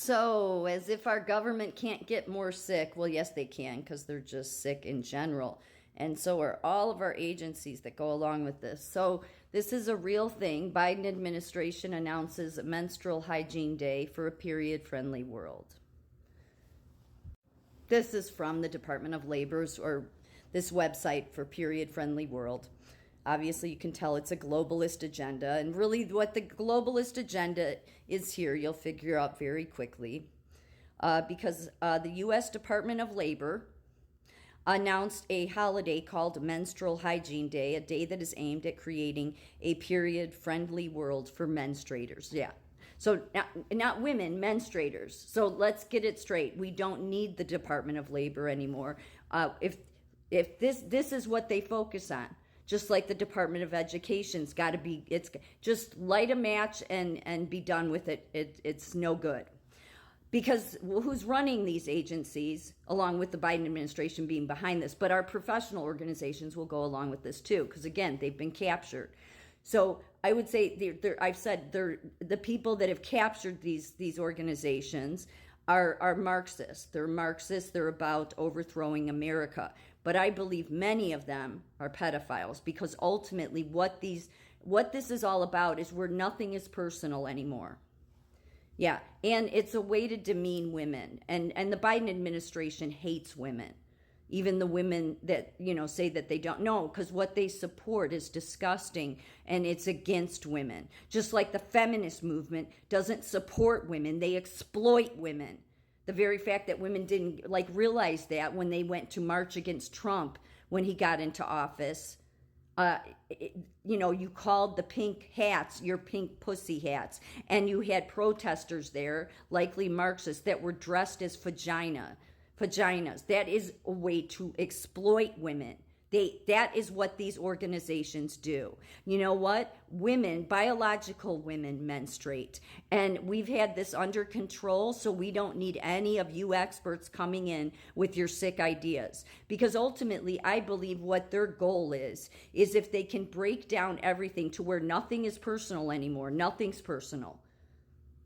So, as if our government can't get more sick. Well, yes, they can because they're just sick in general. And so are all of our agencies that go along with this. So, this is a real thing. Biden administration announces Menstrual Hygiene Day for a period-friendly world. This is from the Department of Labor's or this website for period-friendly world. Obviously, you can tell it's a globalist agenda. And really what the globalist agenda is here, you'll figure out very quickly. Because the U.S. Department of Labor announced a holiday called Menstrual Hygiene Day, a day that is aimed at creating a period-friendly world for menstruators. Yeah. So not women, menstruators. So let's get it straight. We don't need the Department of Labor anymore. If this is what they focus on. Just like the Department of Education's got to be, it's just light a match and be done with it. It's no good. Because who's running these agencies, along with the Biden administration being behind this, but our professional organizations will go along with this too, because again, they've been captured. So I would say, I've said the people that have captured these organizations are Marxists. They're Marxists. They're about overthrowing America. But I believe many of them are pedophiles because ultimately what this is all about is where nothing is personal anymore. Yeah, and it's a way to demean women. And the Biden administration hates women. Even the women that, say that they don't know, because what they support is disgusting and it's against women. Just like the feminist movement doesn't support women, they exploit women. The very fact that women didn't realize that when they went to march against Trump when he got into office, you called the pink hats your pink pussy hats. And you had protesters there, likely Marxists, that were dressed as vaginas. That is a way to exploit women. That is what these organizations do. You know what? Women, biological women menstruate. And we've had this under control, so we don't need any of you experts coming in with your sick ideas. Because ultimately, I believe what their goal is if they can break down everything to where nothing is personal anymore, nothing's personal.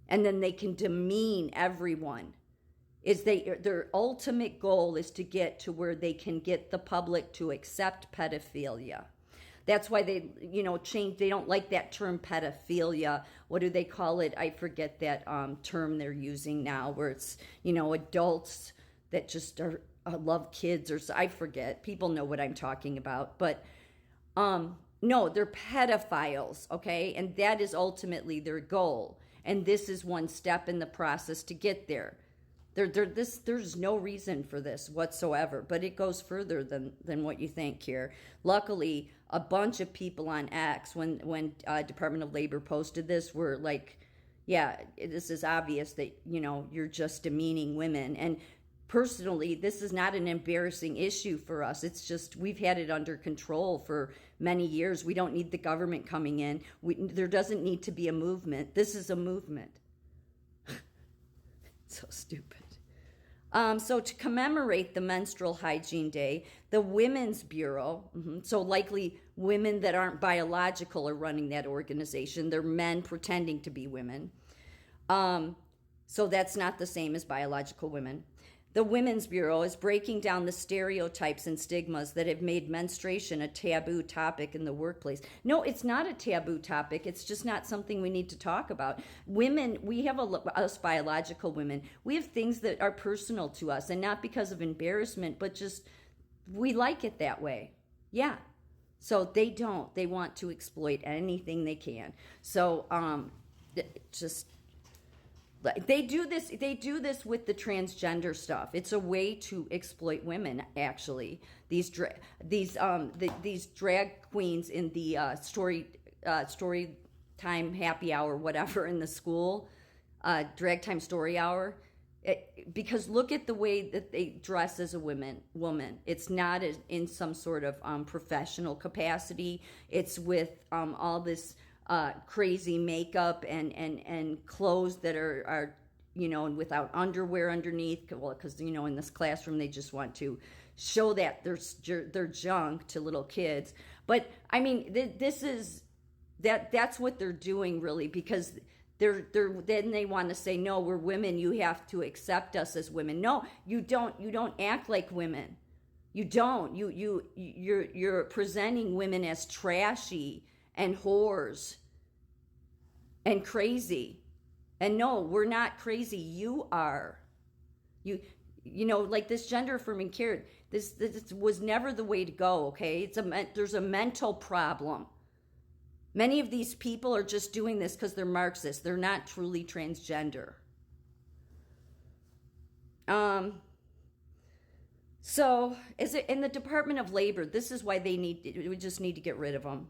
And then they can demean everyone. Their ultimate goal is to get to where they can get the public to accept pedophilia. That's why they, change. They don't like that term pedophilia. What do they call it? I forget that term they're using now, where it's adults that just love kids, or I forget. People know what I'm talking about, but no, they're pedophiles. Okay, and that is ultimately their goal. And this is one step in the process to get there. There's no reason for this whatsoever, but it goes further than what you think here. Luckily, a bunch of people on X, when Department of Labor posted this, were like, yeah, this is obvious that, you're just demeaning women. And personally, this is not an embarrassing issue for us. It's just we've had it under control for many years. We don't need the government coming in. There doesn't need to be a movement. This is a movement. So stupid. So to commemorate the Menstrual Hygiene Day, the Women's Bureau, so likely women that aren't biological are running that organization. They're men pretending to be women. So that's not the same as biological women. The Women's Bureau is breaking down the stereotypes and stigmas that have made menstruation a taboo topic in the workplace. No, it's not a taboo topic. It's just not something we need to talk about. Women, we have us biological women, we have things that are personal to us, and not because of embarrassment, but just we like it that way. Yeah. So they don't. They want to exploit anything they can. So just... They do this with the transgender stuff. It's a way to exploit women, actually. These drag queens in the story time happy hour, whatever, in the school, drag time story hour. Because look at the way that they dress as a woman. It's not in some sort of professional capacity. It's with all this crazy makeup and clothes that are and without underwear underneath. Well, because in this classroom they just want to show that they're junk to little kids. But I mean, this is that's what they're doing, really, because Then they want to say, no, we're women, you have to accept us as women. No, you don't act like women. You don't. You're presenting women as trashy and whores and crazy. And no, we're not crazy. You are. Like this gender affirming care, this was never the way to go, okay? There's a mental problem. Many of these people are just doing this because they're Marxists. They're not truly transgender. So, is it in the Department of Labor? This is why we just need to get rid of them.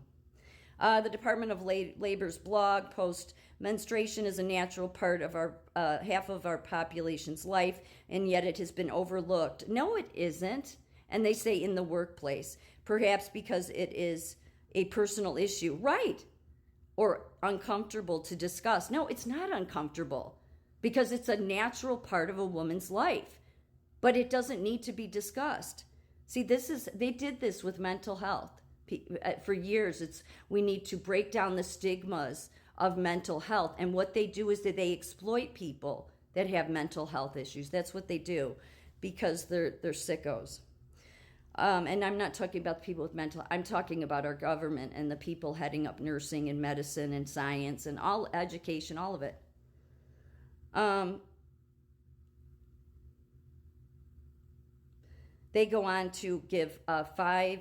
The Department of Labor's blog post: menstruation is a natural part of our half of our population's life, and yet it has been overlooked. No, it isn't. And they say in the workplace, perhaps because it is a personal issue, right? Or uncomfortable to discuss. No, it's not uncomfortable because it's a natural part of a woman's life, but it doesn't need to be discussed. See, they did this with mental health for years. We need to break down the stigmas of mental health, and what they do is that they exploit people that have mental health issues. That's what they do, because they're sickos. And I'm not talking about the people with I'm talking about our government and the people heading up nursing and medicine and science and all education, all of it. They go on to give 5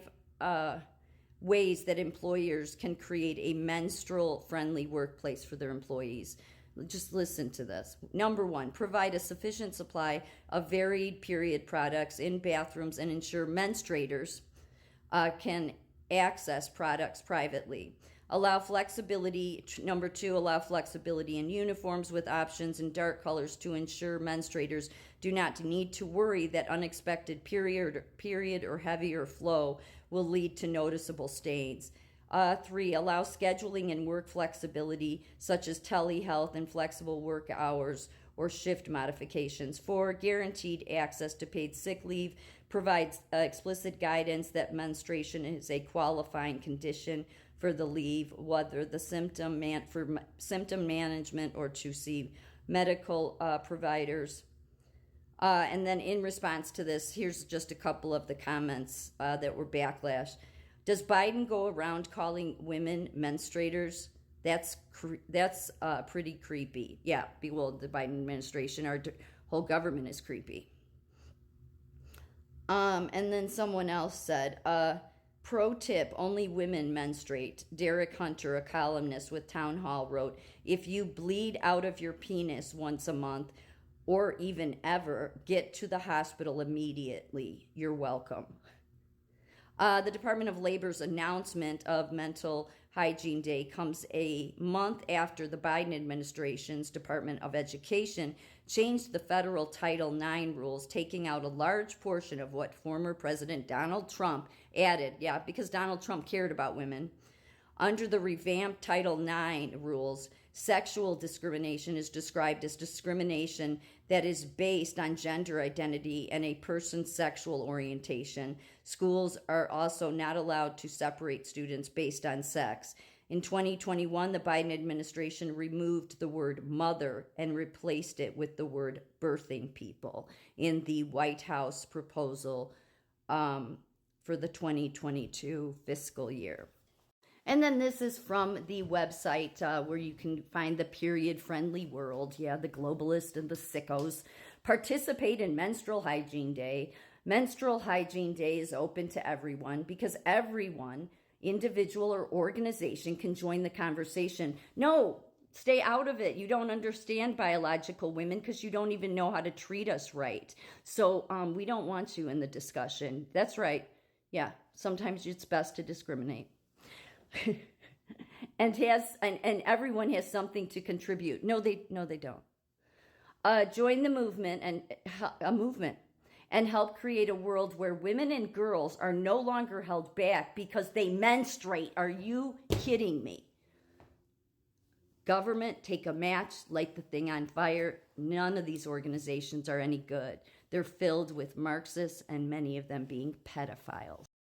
ways that employers can create a menstrual-friendly workplace for their employees. Just listen to this. Number 1, provide a sufficient supply of varied period products in bathrooms and ensure menstruators can access products privately. Allow flexibility. Number 2, allow flexibility in uniforms with options in dark colors to ensure menstruators do not need to worry that unexpected period or heavier flow will lead to noticeable stains. 3, allow scheduling and work flexibility, such as telehealth and flexible work hours or shift modifications. 4, guaranteed access to paid sick leave, provides explicit guidance that menstruation is a qualifying condition for the leave, whether the for symptom management or to see medical providers. And then in response to this, here's just a couple of the comments that were backlash. Does Biden go around calling women menstruators? That's pretty creepy. Yeah, well, the Biden administration, our whole government is creepy. And then someone else said, pro tip, only women menstruate. Derek Hunter, a columnist with Town Hall, wrote, if you bleed out of your penis once a month or even ever, get to the hospital immediately. You're welcome. The Department of Labor's announcement of Mental Hygiene Day comes a month after the Biden administration's Department of Education changed the federal Title IX rules, taking out a large portion of what former President Donald Trump added. Yeah, because Donald Trump cared about women. Under the revamped Title IX rules, sexual discrimination is described as discrimination that is based on gender identity and a person's sexual orientation. Schools are also not allowed to separate students based on sex. In 2021, the Biden administration removed the word mother and replaced it with the word birthing people in the White House proposal for the 2022 fiscal year. And then this is from the website where you can find the period-friendly world. Yeah, the globalists and the sickos participate in Menstrual Hygiene Day. Menstrual Hygiene Day is open to everyone because everyone, individual or organization, can join the conversation. No, stay out of it. You don't understand biological women because you don't even know how to treat us right. So we don't want you in the discussion. That's right. Yeah, sometimes it's best to discriminate. and everyone has something to contribute. No, they don't. Join the movement and help create a world where women and girls are no longer held back because they menstruate. Are you kidding me? Government, take a match, light the thing on fire. None of these organizations are any good. They're filled with Marxists and many of them being pedophiles.